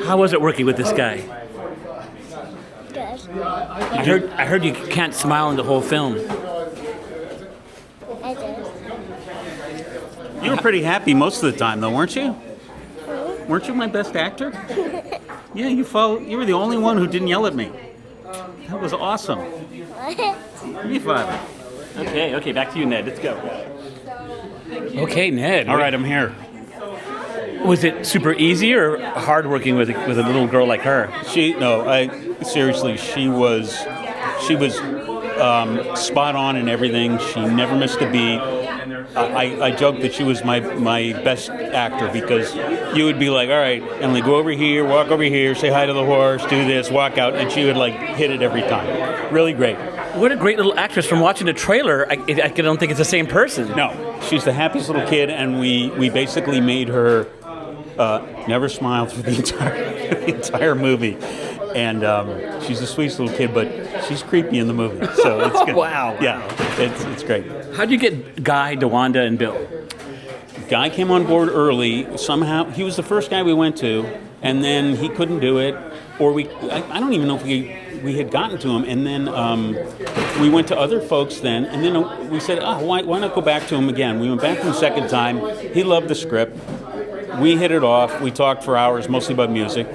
How was it working with this guy? Good. I heard you can't smile in the whole film. I did. You were pretty happy most of the time, though, weren't you? Weren't you my best actor? Yeah, you were the only one who didn't yell at me. That was awesome. Give me 5. Okay, back to you, Ned. Let's go. Okay, Ned. All right, I'm here. Was it super easy or hard working with a little girl like her? Seriously, she was spot on in everything. She never missed a beat. I joked that she was my best actor because you would be like, all right, Emily, go over here, walk over here, say hi to the horse, do this, walk out, and she would like hit it every time. Really great. What a great little actress. From watching the trailer, I don't think it's the same person. No, she's the happiest little kid, and we basically made her never smile through the entire movie. And she's the sweetest little kid, but she's creepy in the movie, so it's good. Wow. Yeah, it's great. How'd you get Guy, DeWanda, and Bill? Guy came on board early. Somehow, he was the first guy we went to, and then he couldn't do it, or I don't even know if we had gotten to him, and then we went to other folks then, and then we said, why not go back to him again? We went back to him a second time. He loved the script. We hit it off. We talked for hours, mostly about music.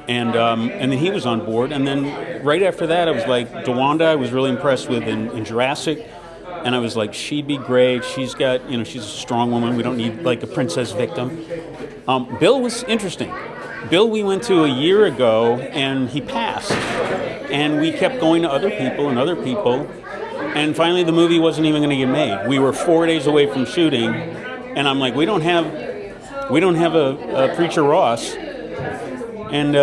And then he was on board. And then right after that, I was like, DeWanda, I was really impressed with in Jurassic. And I was like, she'd be great. She's got, she's a strong woman. We don't need like a princess victim. Bill was interesting. Bill we went to a year ago, and he passed. And we kept going to other people and other people. And finally, the movie wasn't even going to get made. We were 4 days away from shooting. And I'm like, we don't have a Preacher Ross. And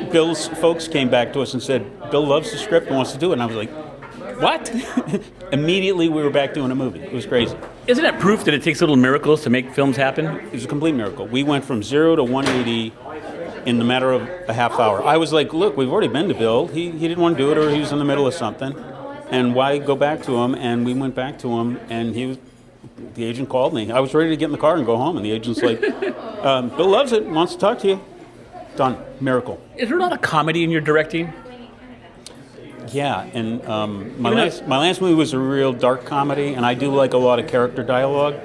Bill's folks came back to us and said, Bill loves the script and wants to do it. And I was like, what? Immediately we were back doing a movie. It was crazy. Isn't that proof that it takes little miracles to make films happen? It was a complete miracle. We went from 0 to 180 in the matter of a half hour. I was like, look, we've already been to Bill. He didn't want to do it, or he was in the middle of something. And why go back to him? And we went back to him, and the agent called me. I was ready to get in the car and go home, and the agent's like, Bill loves it, wants to talk to you. Done. Miracle. Is there a lot of comedy in your directing? Yeah, and my last movie was a real dark comedy, and I do like a lot of character dialogue.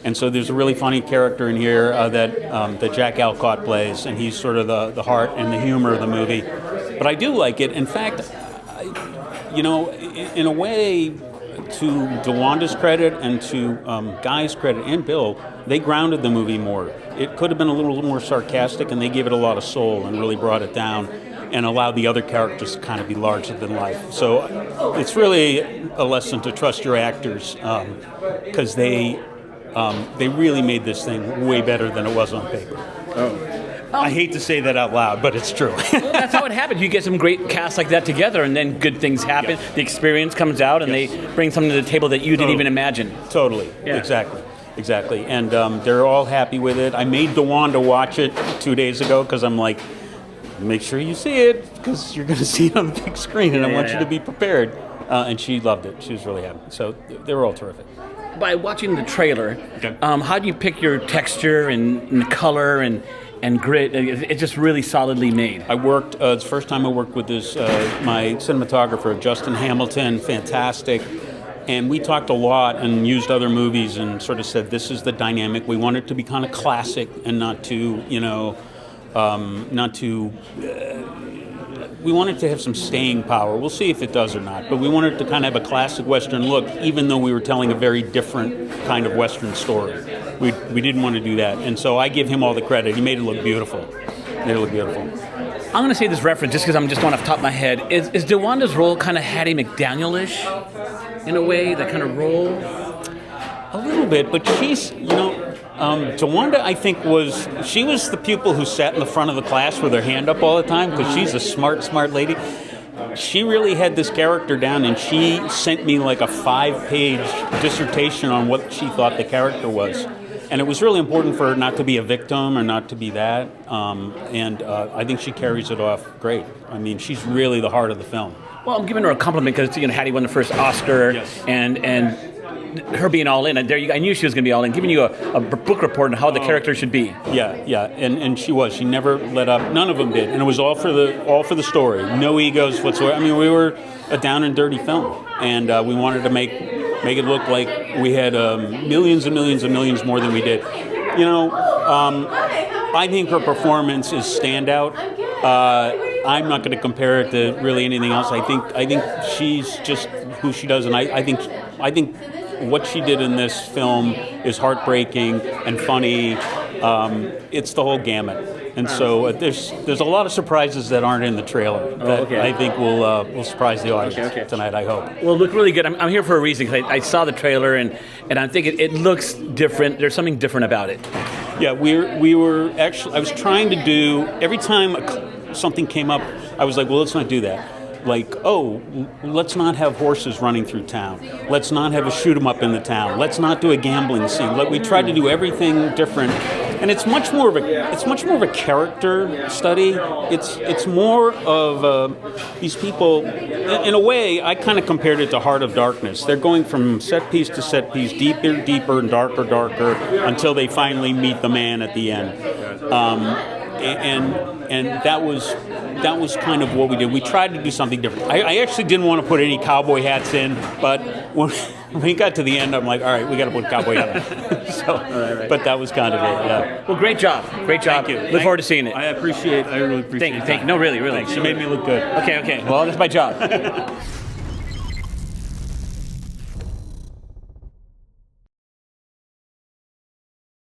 And so there's a really funny character in here that Jack Alcott plays, and he's sort of the heart and the humor of the movie. But I do like it. In fact, in a way, to DeWanda's credit and to Guy's credit and Bill, they grounded the movie more. It could have been a little more sarcastic, and they gave it a lot of soul and really brought it down and allowed the other characters to kind of be larger than life. So it's really a lesson to trust your actors, because they really made this thing way better than it was on paper. I hate to say that out loud, but it's true. Well, that's how it happens. You get some great casts like that together, and then good things happen. Yes. The experience comes out, and they bring something to the table that you didn't even imagine. Totally. Yeah. Exactly. And they're all happy with it. I made DeWanda watch it 2 days ago because I'm like, make sure you see it because you're going to see it on the big screen, and I want you to be prepared. And she loved it. She was really happy. So they were all terrific. By watching the trailer, how do you pick your texture and color and grit? It's just really solidly made. I worked, it's the first time I worked with my cinematographer, Justin Hamilton, fantastic. And we talked a lot and used other movies and sort of said, this is the dynamic. We want it to be kind of classic and not too, we wanted to have some staying power. We'll see if it does or not. But we wanted to kind of have a classic Western look, even though we were telling a very different kind of Western story. We didn't want to do that. And so I give him all the credit. He made it look beautiful. I'm going to say this reference just because I'm just going off the top of my head. Is DeWanda's role kind of Hattie McDaniel-ish in a way, that kind of role? A little bit, but she's, DeWanda, I think, was the pupil who sat in the front of the class with her hand up all the time because she's a smart lady. She really had this character down, and she sent me like a 5-page dissertation on what she thought the character was. And it was really important for her not to be a victim or not to be that. And I think she carries it off great. I mean, she's really the heart of the film. Well, I'm giving her a compliment because Hattie won the first Oscar, yes. and her being all in, and there I knew she was going to be all in, giving you a book report on how the character should be. Yeah, and she was. She never let up. None of them did, and it was all for the story. No egos whatsoever. I mean, we were a down and dirty film, and we wanted to make it look like we had millions and millions and millions more than we did. You know, I think her performance is standout. I'm not going to compare it to really anything else. I think she's just who she does, and I think what she did in this film is heartbreaking and funny. It's the whole gamut. And so there's a lot of surprises that aren't in the trailer that I think will surprise the audience tonight, I hope. Well, look really good. I'm here for a reason, because I saw the trailer, and I think it looks different. There's something different about it. Yeah, we were actually, I was trying to do, every time something came up, I was like, well, let's not do that. Like, oh, let's not have horses running through town. Let's not have a shoot 'em up in the town. Let's not do a gambling scene. We tried to do everything different, and it's much more of a character study. It's more of these people. In a way, I kind of compared it to Heart of Darkness. They're going from set piece to set piece, deeper, and darker, until they finally meet the man at the end. And that was kind of what we did. We tried to do something different. I actually didn't want to put any cowboy hats in, but when we got to the end, I'm like, all right, we got to put cowboy hat on. So, but that was kind of it. Yeah. Well, great job. Thank you. Look forward to seeing it. I really appreciate it. Thank you. No, really. Thanks. You made me look good. Okay. Well, that's my job.